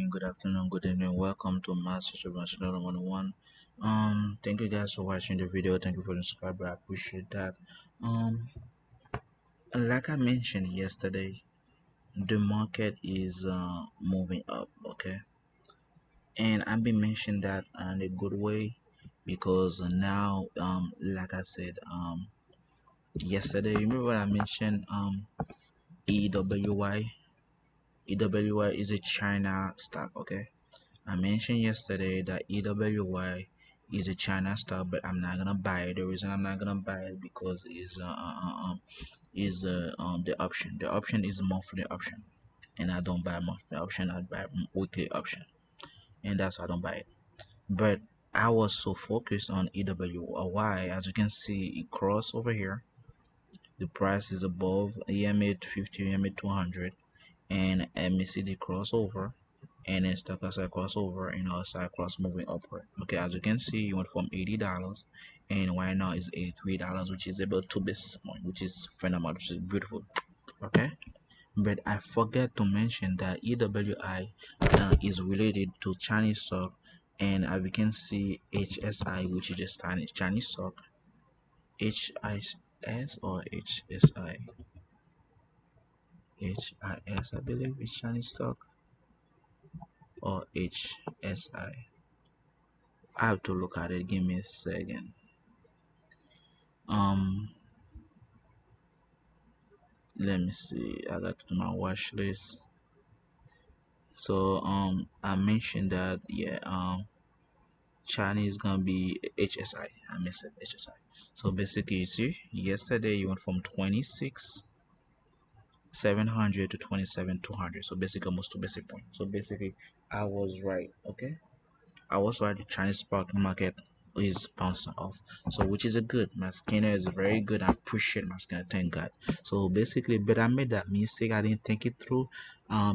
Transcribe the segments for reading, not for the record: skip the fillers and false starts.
morning, good afternoon, good evening. Welcome to Master International 101. Thank you guys for watching the video. Thank you for the subscriber. I appreciate that. Um, like I mentioned yesterday, the market is moving up, okay, and I've been mentioning that in a good way because now, like I said, yesterday, remember what I mentioned? EWY. EWY is a China stock, okay. I mentioned yesterday that EWY is a China stock, but I'm not gonna buy it. The reason I'm not gonna buy it because the option. The option is a monthly option, and I don't buy monthly option. I buy weekly option, and that's why I don't buy it. But I was so focused on EWY, as you can see, it crossed over here. The price is above EMA 50, EMA 200, and MACD crossover, and then stochastic crossover, and also cross moving upward. Okay, as you can see, it went from $80 and right now is $83, which is about 2 basis points, which is phenomenal, which is beautiful. Okay, but I forget to mention that EWI is related to Chinese stock, and as we can see, HSI, which is just Chinese stock. HIS or HSI? HIS, I believe, is Chinese stock, or HSI. I have to look at it. Give me a second. Um, let me see. I got to my watch list. So I mentioned that, yeah, Chinese gonna be HSI. I missed it, HSI. So basically, you see, yesterday you went from 26,700 to 27,200. So basically, almost 2 basic points. So basically, I was right. Okay. I was right. The Chinese stock market is bouncing off, so which is a good. My scanner is very good. I appreciate my scanner, thank God. So basically, but I made that mistake. I didn't think it through,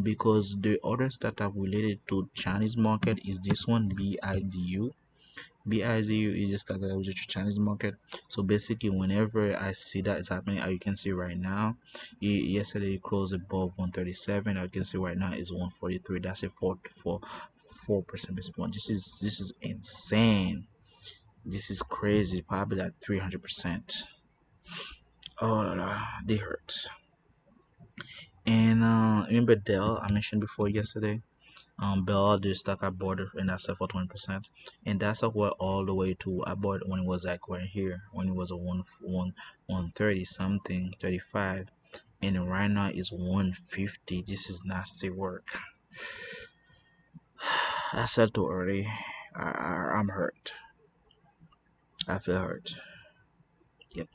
because the other startup related to Chinese market is this one, BIDU. BIDU is just like a Chinese market. So basically, whenever I see that it's happening, as you can see right now, yesterday it closed above 137. I can see right now is 143. That's a 4% basis point. This is insane. This is crazy. Probably like 300%. Oh la la, they hurt. And remember Dell I mentioned before yesterday. Bell the stock I bought it and I sell for 20%, and that stock went all the way to, I bought it when it was like right here, when it was a 130 something 35, and right now is 150. This is nasty work. I said too early. I'm hurt. I feel hurt. Yep.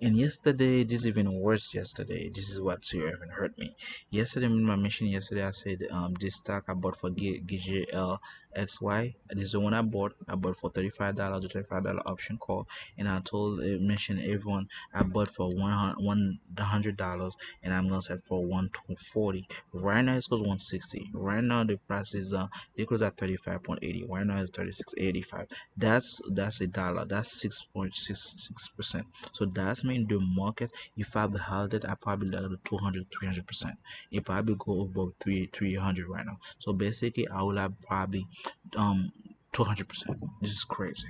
And yesterday, this is even worse. Yesterday, this is what even hurt me. Yesterday, in my mission yesterday, I said this stock I bought for GGLXY. This is the one I bought. I bought for $35, the $35 option call, and I told mentioned everyone I bought for $100, and I'm gonna sell for 140. Right now it goes 160. Right now the price is it goes at 35.80. Right now it's 36.85. That's a dollar. That's 6.66%. So that's mean the market, if I held it, I probably like 200, 300%. It probably go above 300 right now. So basically, I will have probably 200%. This is crazy.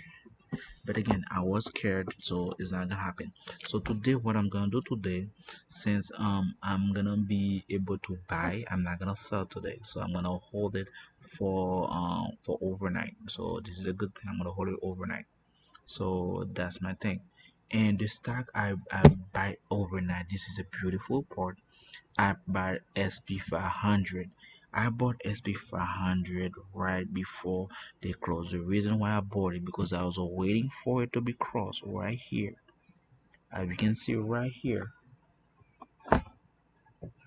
But again, I was scared, so it's not gonna happen. So today, what I'm gonna do today, since I'm gonna be able to buy, I'm not gonna sell today. So I'm gonna hold it for overnight. So this is a good thing. I'm gonna hold it overnight. So that's my thing. And the stock I buy overnight, this is a beautiful part. I buy SP 500. I bought SP 500 right before they closed. The reason why I bought it, because I was waiting for it to be crossed right here. As you can see right here,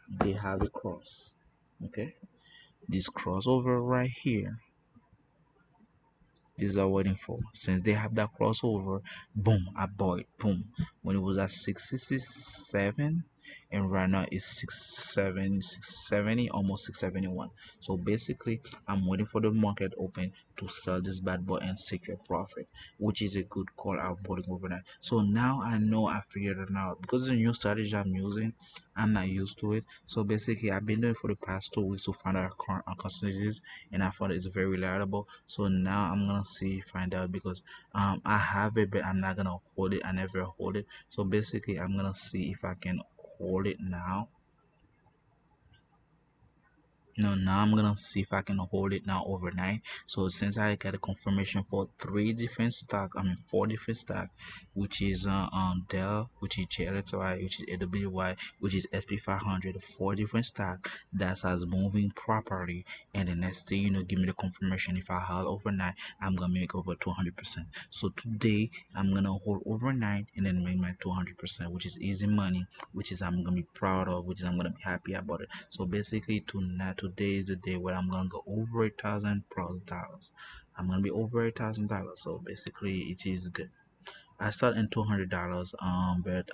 they have a cross. Okay, this crossover right here, this is what I'm waiting for. Since they have that crossover, boom, I bought it. Boom. When it was at 667, and right now it's 670, almost 671. So basically, I'm waiting for the market open to sell this bad boy and secure profit, which is a good call out buying overnight. So now I know, I figured it out because the new strategy I'm using, I'm not used to it. So basically, I've been doing it for the past 2 weeks to find out our constantly, and I found it's very reliable. So now I'm gonna see, find out, because I have it, but I'm not gonna hold it. I never hold it. So basically, I'm gonna see if I can hold it now. No, now I'm gonna see if I can hold it now overnight. So since I got a confirmation for three different stock, I mean four different stock, which is Dell, which is JLXY, which is AWY, which is SP 500, four different stock that has moving properly. And the next thing give me the confirmation. If I hold overnight, I'm gonna make over 200%. So today I'm gonna hold overnight and then make my 200%, which is easy money, which is I'm gonna be proud of, which is I'm gonna be happy about it. So basically, tonight, today is the day where I'm gonna go over $1,000 plus. I'm gonna be over $1,000. So basically, it is good. I start in $200. But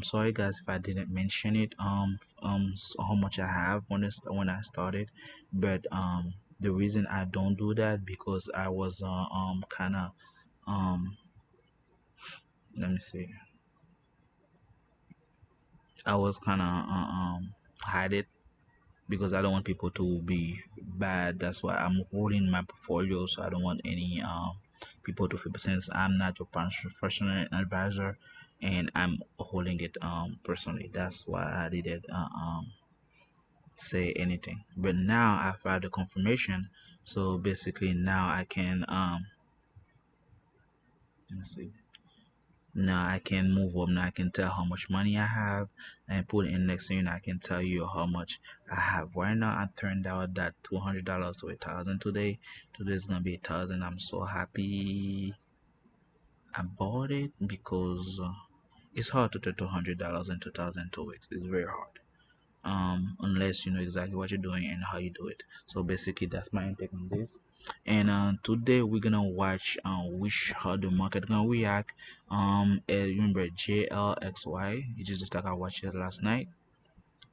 sorry guys if I didn't mention it. How much I have when I started, but the reason I don't do that because I was kind of let me see. I was kind of hide it because I don't want people to be bad. That's why I'm holding my portfolio, so I don't want any people to feel, since I'm not your professional advisor and I'm holding it personally. That's why I didn't say anything. But now I've had the confirmation, so basically now I can let me see. Now I can move up. Now I can tell how much money I have and put it in next thing. I can tell you how much I have. Right now I turned out that $200 to 1,000 today. Today's gonna be 1,000. I'm so happy about it because it's hard to turn $200 into 1,000 in 2 weeks. It's very hard. Unless you know exactly what you're doing and how you do it. So basically, that's my intake on this. And today we're gonna watch which how the market gonna react. Remember JLXY, which is the stock I watched it last night.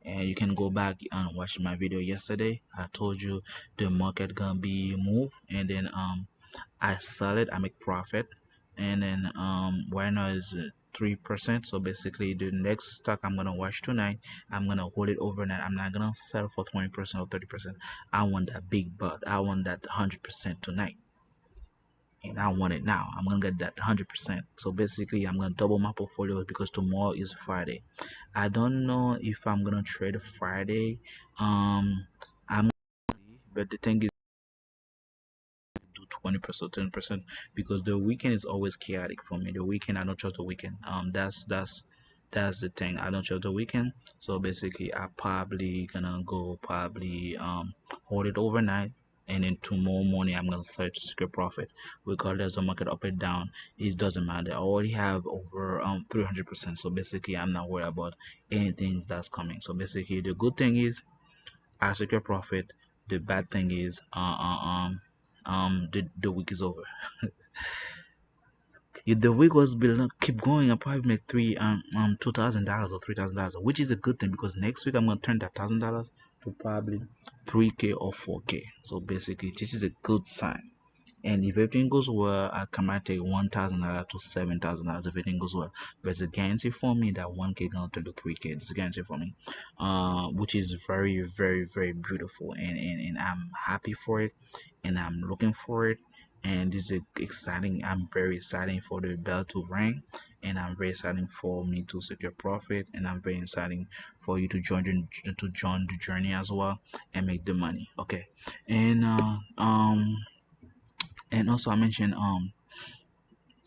And you can go back and watch my video yesterday. I told you the market gonna be move, and then I sell it, I make profit, and then right now is 3%. So basically, the next stock I'm gonna watch tonight, I'm gonna hold it overnight. I'm not gonna sell for 20% or 30%. I want that big butt. I want that 100% tonight, and I want it now. I'm gonna get that 100%. So basically, I'm gonna double my portfolio because tomorrow is Friday. I don't know if I'm gonna trade Friday. I'm but the thing is, do 20% 10% because the weekend is always chaotic for me. The weekend, I don't trust the weekend. That's the thing, I don't trust the weekend. So basically I probably gonna go probably hold it overnight, and then tomorrow morning I'm gonna start to secure profit regardless the market up and down. It doesn't matter. I already have over 300%. So basically I'm not worried about anything that's coming. So basically the good thing is I secure profit. The bad thing is the week is over. If the week was building keep going, I'll probably make $2,000 or $3,000, which is a good thing because next week I'm gonna turn that $1,000 to probably 3K or 4K. So basically this is a good sign. And if everything goes well, I can might take $1,000 to $7,000 if everything goes well. But it's a guarantee for me that 1K gonna turn to 3K. It's a guarantee for me, which is very, very, very beautiful, and I'm happy for it, and I'm looking for it. And this is exciting. I'm very excited for the bell to ring, and I'm very excited for me to secure profit, and I'm very excited for you to join the journey as well and make the money. Okay, and also I mentioned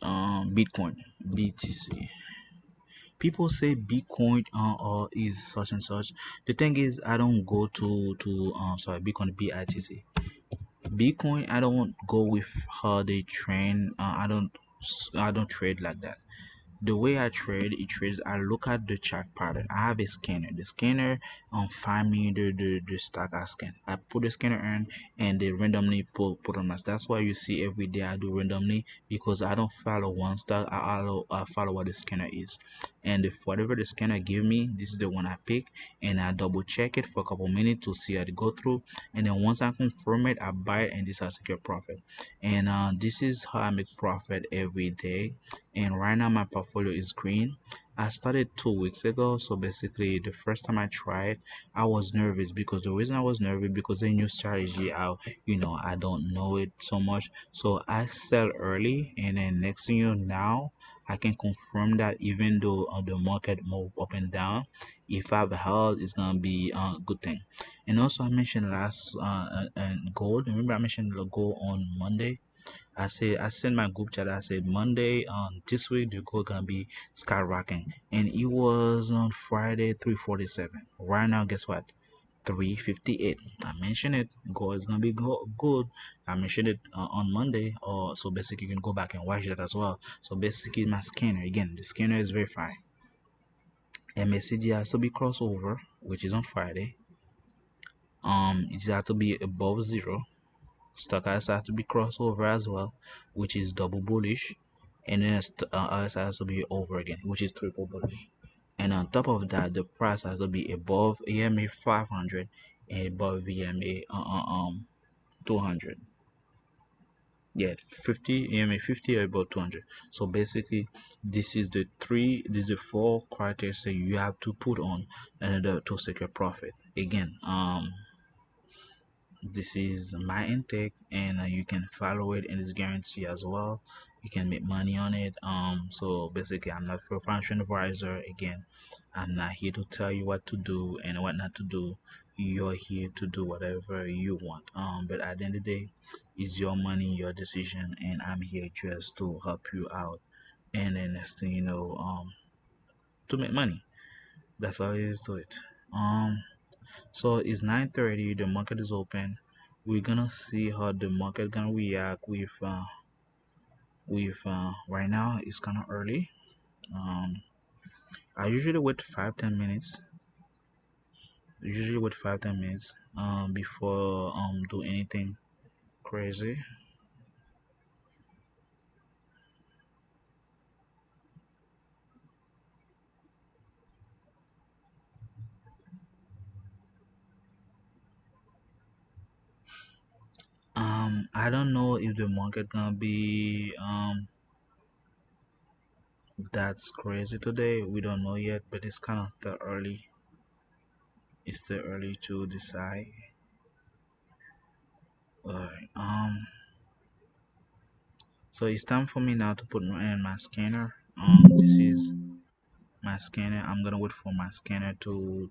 Bitcoin, BTC. People say Bitcoin is such and such. The thing is, I don't go to sorry, Bitcoin, BITC. Bitcoin, I don't go with how they train. I don't trade like that. The way I trade, it trades. I look at the chart pattern. I have a scanner. The scanner find me the stock I scan. I put the scanner in, and they randomly put on my. That's why you see every day I do randomly, because I don't follow one stock. I follow what the scanner is, and if whatever the scanner give me, this is the one I pick, and I double check it for a couple minutes to see how it go through, and then once I confirm it, I buy it, and this has secure profit. And this is how I make profit every day. And right now my portfolio is green. I started 2 weeks ago, so basically the first time I tried, I was nervous, because the reason I was nervous, because a new strategy out, I don't know it so much. So I sell early, and then next thing you know, now I can confirm that even though the market move up and down, if I've held, it's gonna be a good thing. And also I mentioned last and gold. Remember I mentioned the gold on Monday. I sent my group chat. I said Monday this week the gold gonna be skyrocketing, and it was on Friday 347. Right now, guess what? 358. I mentioned it. Gold is gonna be good. I mentioned it on Monday, or so basically you can go back and watch that as well. So basically my scanner again. The scanner is verified. MACD has to be crossover, which is on Friday. It has to be above zero. Stochastic has to be crossover as well, which is double bullish, and then RSI has to be over again, which is triple bullish. And on top of that, the price has to be above EMA 500 and above EMA 200. Yeah, 50 EMA 50 or above 200. So basically, this is the four criteria you have to put on in order to secure profit. Again, this is my intake, and you can follow it, and it's guaranteed as well. You can make money on it. So basically, I'm not for financial advisor. Again, I'm not here to tell you what to do and what not to do. You're here to do whatever you want. But at the end of the day, it's your money, your decision, and I'm here just to help you out. And then next thing you know, to make money. That's all it is to it. So it's 9:30. The market is open. We're gonna see how the market gonna react with right now. It's kind of early. Um, I usually wait 5-10 minutes. Usually wait 5-10 minutes before do anything crazy. I don't know if the market gonna be that's crazy today. We don't know yet, but it's kind of still early. It's still early to decide. Alright. So it's time for me now to put in my scanner. This is my scanner. I'm gonna wait for my scanner to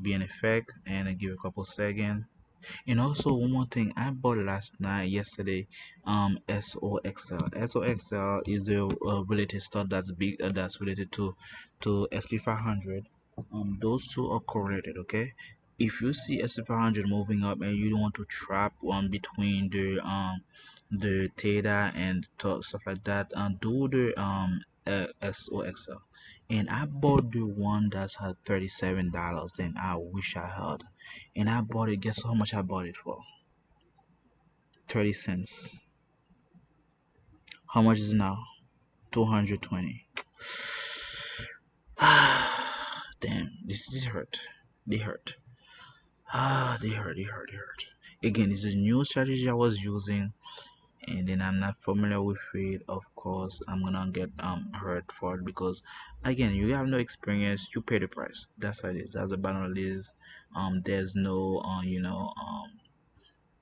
be in effect, and I give a couple seconds. And also one more thing, I bought last night, yesterday, SOXL. SOXL is the related stuff that's big, that's related to SP 500. Those two are correlated, okay? If you see SP 500 moving up and you don't want to trap one between the theta and stuff like that, do the SOXL. And I bought the one that's had $37. Then I wish I had, and I bought it. Guess how much I bought it for? 30 cents. How much is it now? 220. Damn, this hurt. They hurt. They hurt. Again, it's a new strategy I was using, and then I'm not familiar with it. Of course, I'm gonna get hurt for it, because again, you have no experience. You pay the price. That's how it is. That's the bottom it is. There's no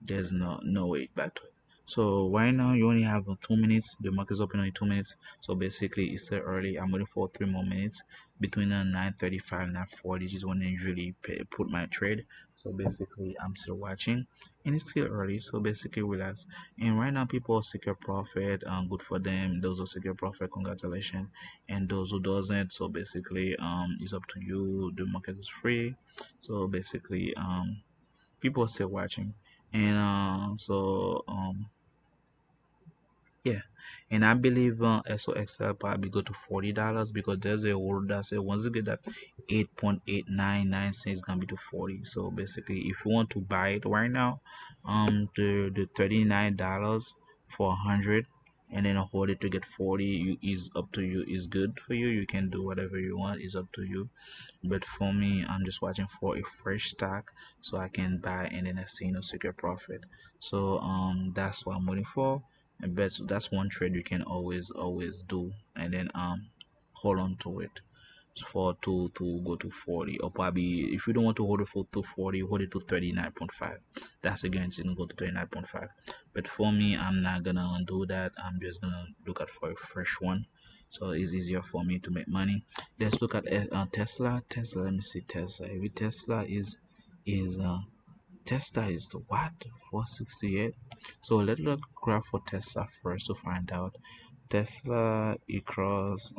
there's no way back to it. So right now you only have 2 minutes. The market is open only 2 minutes. So basically it's still early. I'm waiting for 3 more minutes between 9:35 and 9:40, which is when I usually put my trade. So basically I'm still watching, and it's still early. So basically relax. And right now people secure profit. Good for them. Those who secure profit, congratulations. And those who doesn't, so basically it's up to you. The market is free. So basically people are still watching, and Yeah, and I believe SOXL probably go to $40 because there's a rule that says once you get that 8.899 cents, it's gonna be to 40. So basically, if you want to buy it right now, the $39 for 100 and then hold it to get 40 is up to you. Is good for you. You can do whatever you want. It's up to you. But for me, I'm just watching for a fresh stock so I can buy and then I see no secure profit. So that's what I'm waiting for. And that's one trade you can always do and then hold on to it for to go to 40, or probably if you don't want to hold it for to 40, hold it to 39.5. That's a guarantee to go to 39.5. But for me, I'm not gonna do that. I'm just gonna look at for a fresh one, so it's easier for me to make money. Let's look at Tesla. Let me see Tesla. Every Tesla is Tesla is the what? 468. So let's look graph for Tesla first to find out. Tesla equals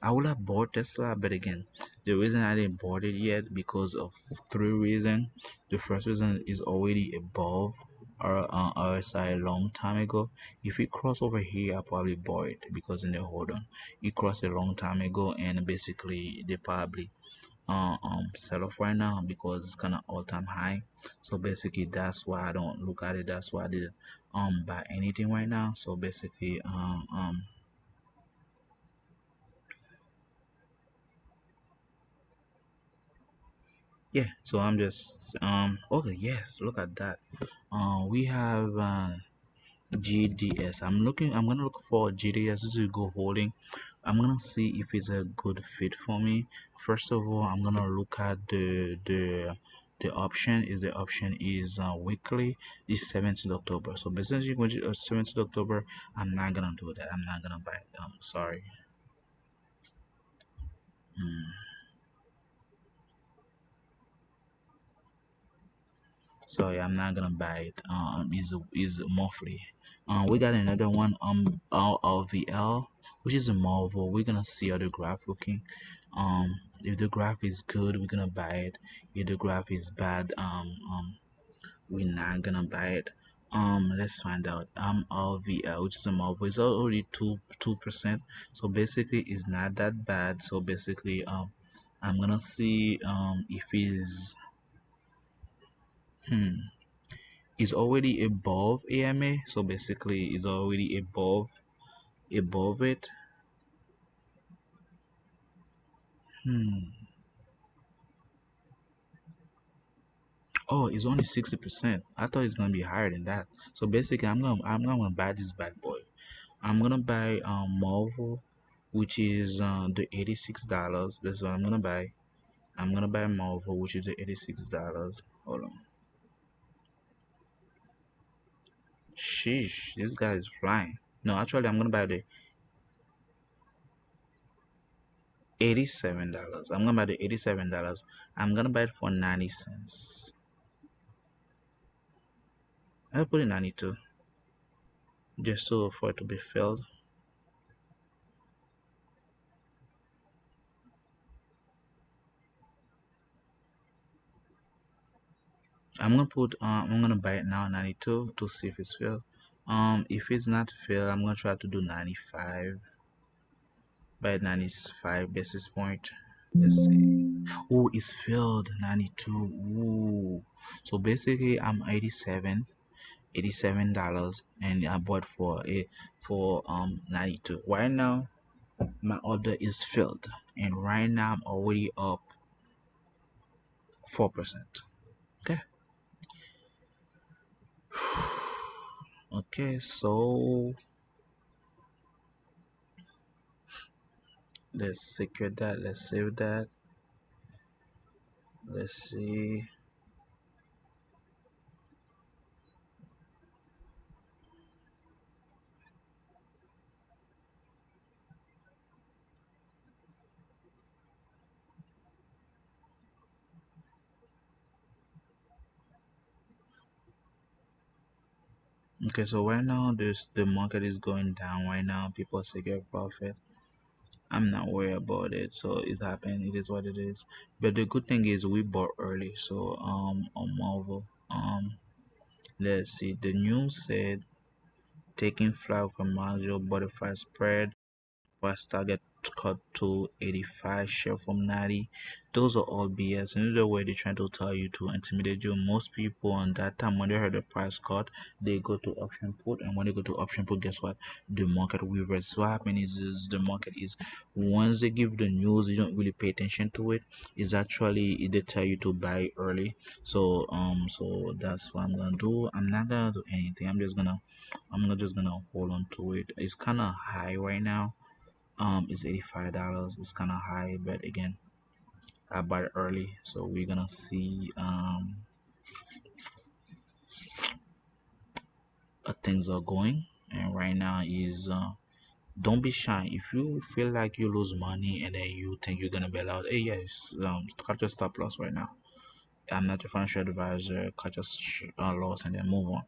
I would have bought Tesla, but again, the reason I didn't bought it yet because of three reasons. The first reason is already above our RSI a long time ago. If it cross over here, I probably bought it because in the hold on, it crossed a long time ago, and basically they probably sell off right now because it's kind of all-time high. So basically that's why I don't look at it. That's why I didn't buy anything right now. So basically yeah, so I'm just okay, yes, look at that. We have GDS. I'm gonna look for GDS to go holding. I'm gonna see if it's a good fit for me. First of all, I'm gonna look at the option. Is the option is weekly is 17th October. So basically going to 17th October, I'm not gonna do that. I'm not gonna buy it. Sorry. Mm. Sorry, I'm not gonna buy it. Is monthly. We got another one. RVL, which is a Marvel. We're gonna see how the graph looking. If the graph is good, we're gonna buy it. If the graph is bad, we're not gonna buy it. Let's find out. RVL, which is a Marvel, is already 2%. So basically, it's not that bad. So basically, I'm gonna see if it's hmm is already above AMA, so basically is already above it. Hmm. Oh, it's only 60%. I thought it's gonna be higher than that. So basically, I'm gonna buy this bad boy. I'm gonna buy Marvel, which is the $86. That's what I'm gonna buy. I'm gonna buy Marvel, which is the $86. Hold on. Sheesh, this guy is flying. No, actually, I'm gonna buy the $87. I'm gonna buy the $87. I'm gonna buy it for 90 cents. I'll put it 92 just so for it to be filled. I'm gonna buy it now 92 to see if it's filled. If it's not filled, I'm gonna try to do 95 by 95 basis point. Let's see. Oh, it's filled 92. Ooh. So basically I'm 87 dollars and I bought for 92. Right now my order is filled and right now I'm already up 4%. Okay. Okay, so let's secure that. Let's save that. Let's see. Okay, so right now this the market is going down right now. People secure profit. I'm not worried about it. So it's happening. It is what it is. But the good thing is we bought early. So on Marvel. Let's see. The news said taking flag from Maggio butterfly spread. Price target cut to 85, share from 90. Those are all BS. Another way they're trying to tell you to intimidate you. Most people on that time when they heard the price cut, they go to option put, and when they go to option put, guess what? The market reverse. So what happens is the market is once they give the news, you don't really pay attention to it. It's actually they tell you to buy early. So that's what I'm gonna do. I'm not gonna do anything. I'm not just gonna hold on to it. It's kind of high right now. It's $85. It's kind of high, but again, I bought it early, so we're gonna see how things are going. And right now is don't be shy. If you feel like you lose money and then you think you're gonna bail out, hey yes, cut your stop loss right now. I'm not your financial advisor. Cut your loss and then move on.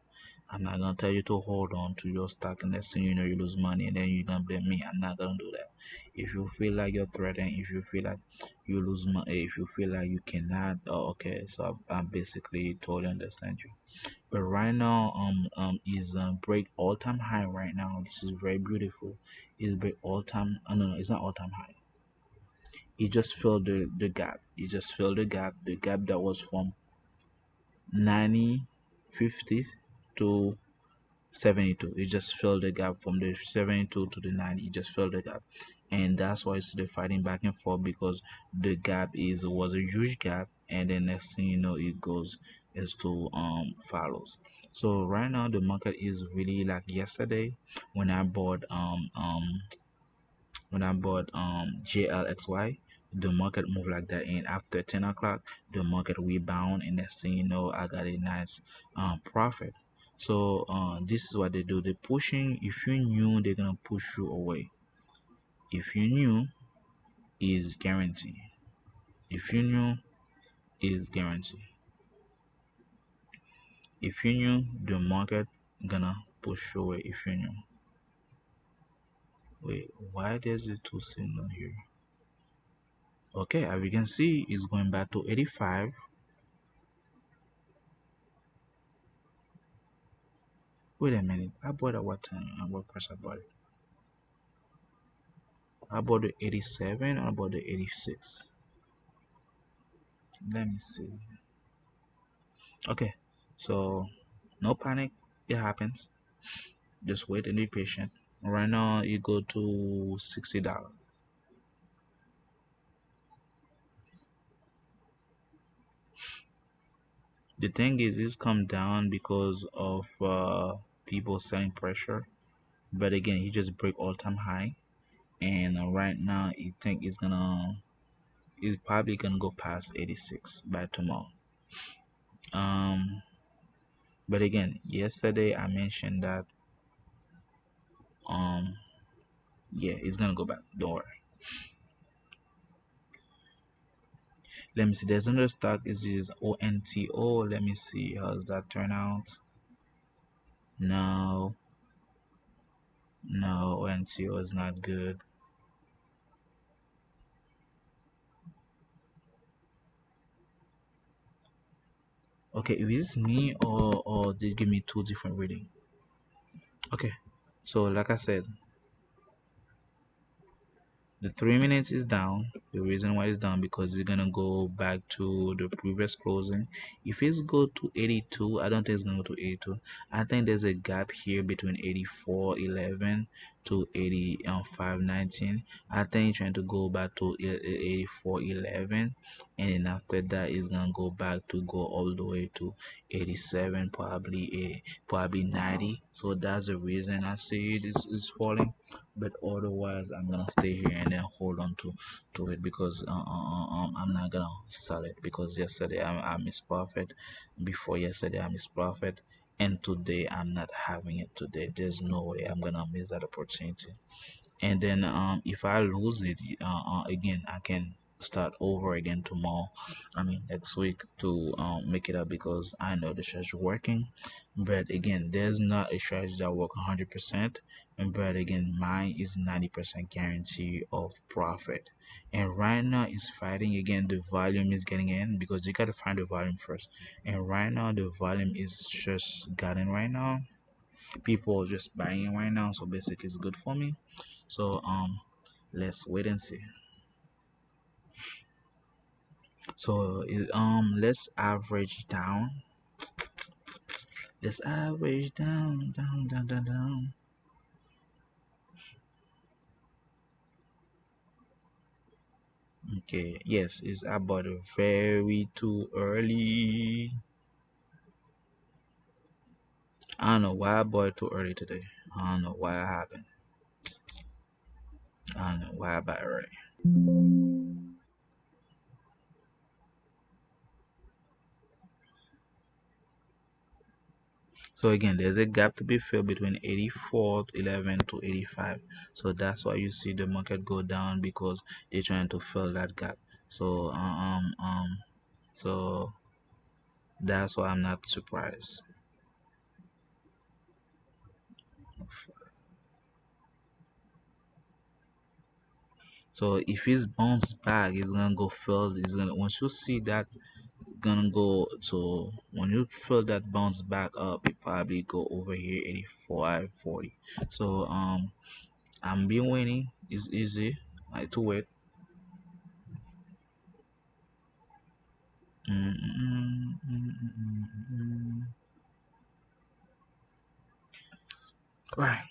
I'm not gonna tell you to hold on to your stock and next thing you know you lose money and then you're gonna blame me. I'm not gonna do that. If you feel like you're threatened, if you feel like you lose money, if you feel like you cannot, oh, okay. So I basically totally understand you. But right now, is break all time high right now. This is very beautiful. Is break all time. No, it's not all time high. It just filled the gap. It just filled the gap. The gap that was from 90, 50 to 72. It just filled the gap from the 72 to the 90. It just filled the gap, and that's why it's still fighting back and forth because the gap is was a huge gap, and then next thing you know, it goes is to follows. So right now the market is really like yesterday when I bought JLXY, the market moved like that, and after 10 o'clock, the market rebound, and next thing you know, I got a nice profit. So this is what they do. They're pushing. If you knew they're gonna push you away, if you knew, is guarantee. If you knew, is guarantee. If you knew the market gonna push you away, if you knew. Wait, why there's a two signal here? Okay, as you can see, it's going back to 85. Wait a minute. I bought at what time? At what price I bought it? I bought the 87 or I bought the 86. Let me see. Okay. So no panic. It happens. Just wait and be patient. Right now you go to $60. The thing is this come down because of people selling pressure. But again, he just break all time high. And right now you think it's probably gonna go past 86 by tomorrow. Um But again, yesterday I mentioned that um yeah, it's gonna go back. Don't worry. Let me see. There's another stock is ONTO. Let me see how's that turn out. No, no, ONTO is not good. Okay, if it's me or they give me two different reading. Okay, so like I said, the 3 minutes is down. The reason why it's down because it's gonna go back to the previous closing. If it's go to 82, I don't think it's gonna go to 82. I think there's a gap here between 84.11 to 85.19. I think it's trying to go back to 84.11, and then after that it's gonna go back to go all the way to 87, probably 90. So that's the reason I see it is falling, but otherwise I'm gonna stay here and then hold on to it because I'm not gonna sell it because yesterday I missed profit, before yesterday I missed profit, and today I'm not having it. Today there's no way I'm gonna miss that opportunity. And then if I lose it again, I can start over again tomorrow, I mean next week, to make it up because I know the strategy working. But again, there's not a strategy that work 100%, but again mine is 90% guarantee of profit. And right now it's fighting again, the volume is getting in because you got to find the volume first, and right now the volume is just getting right now. People are just buying right now, so basically it's good for me. So let's wait and see. So let's average down. Let's average down, down, down, down, down. Okay, yes, it's about very too early. I don't know why I bought it too early today. I don't know why it happened. I don't know why I bought it early. So again, there's a gap to be filled between 84.11 to 85. So that's why you see the market go down because they're trying to fill that gap. So so that's why I'm not surprised. So if it's bounced back, it's gonna go fill. It's gonna once you see that gonna go to when you feel that bounce back up, it probably go over here 85 40. So I'm being waiting. It's easy like to wait. Mm, mm, mm, mm, mm, mm. Right.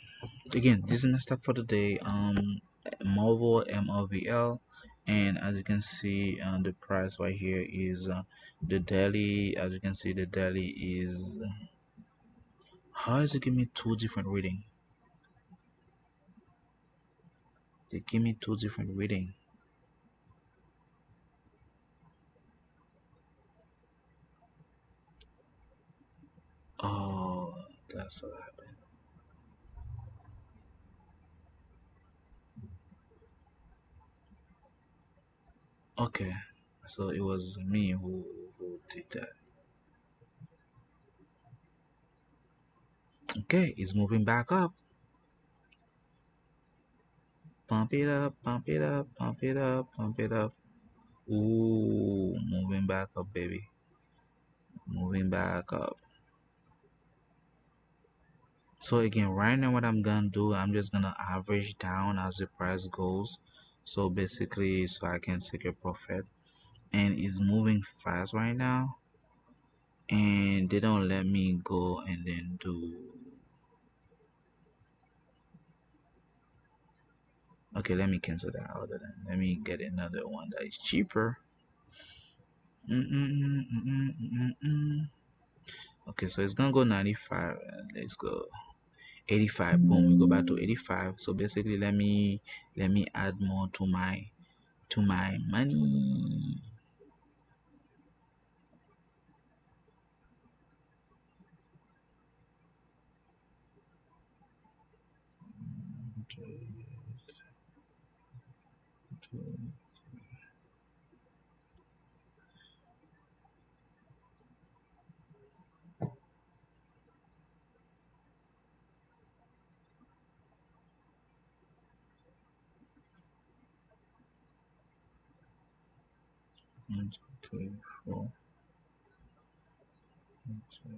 Again, this is my stock for today. Marvel MRVL, and as you can see, the price right here is the daily. As you can see, the daily is how is it give me two different reading? They give me two different reading. Oh, that's what happened. Okay, so it was me who did that. Okay, it's moving back up. Pump it up, pump it up, pump it up, pump it up. Ooh, moving back up, baby. Moving back up. So again, right now what I'm gonna do, I'm just gonna average down as the price goes. So basically, so I can take a profit. And it's moving fast right now. And they don't let me go and then do. Okay, let me cancel that order then. Let me get another one that is cheaper. Mm-mm-mm-mm-mm-mm. Okay, so it's gonna go 95. Let's go 85. Boom, we go back to 85. So basically, let me add more to my money. One, two, three, four. One, two.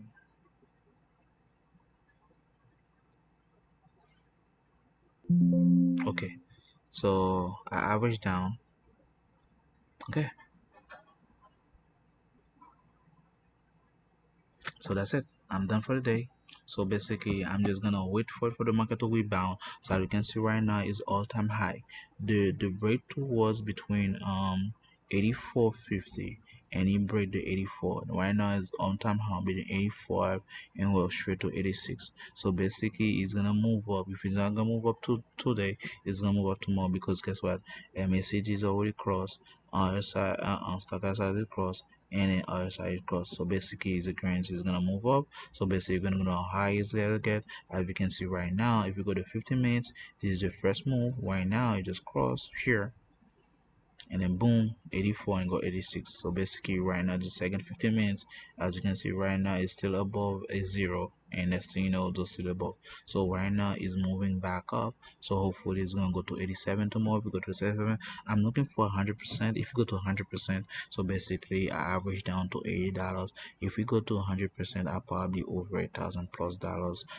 Okay, so I average down. Okay, so that's it. I'm done for the day. So basically, I'm just gonna wait for the market to rebound. So as you can see right now is all-time high. The breakthrough was between 84.50 and it break the 84. Right now it's all-time high between 85 and well straight to 86. So basically, it's gonna move up. If it's not gonna move up to today, it's gonna move up tomorrow because guess what? MACD is already crossed. RSI, stock is crossed and then other side cross. So basically the currency is gonna move up. So basically you're gonna know how high it's gonna get. As you can see right now, if you go to 15 minutes, this is the first move. Right now it just crossed here and then boom 84 and go 86. So basically right now the second 15 minutes, as you can see right now, is still above a zero. and next thing you know, just see the bulk. So right now it's moving back up, so hopefully it's gonna go to 87 tomorrow. If we go to 7, I'm looking for 100%. If you go to 100%, so basically I average down to $80. If we go to 100%, I probably over $1,000 plus.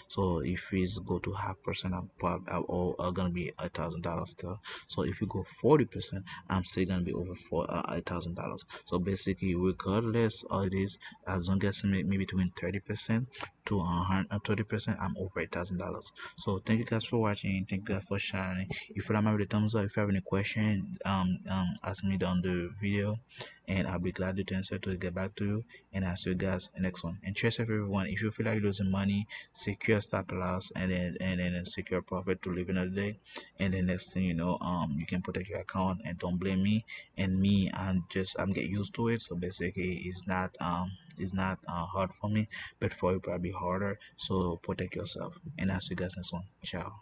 So if we go to half percent, I'm probably gonna be $1,000 still. So if you go 40%, I'm still gonna be over for $1,000. So basically, regardless of this, as long as maybe between 30% to 30%, I'm over $1,000. So thank you guys for watching. Thank you guys for sharing. If you don't mind the thumbs up, if you have any question, ask me down the video, and I'll be glad to answer to get back to you. And I'll see you guys in the next one. And cheers everyone. If you feel like you're losing money, secure stop loss, and then secure profit to live another day. And the next thing you know, you can protect your account, and don't blame me. And me, I'm get used to it. So basically, it's not hard for me, but for you probably harder. So protect yourself, and I'll see you guys next one. Ciao.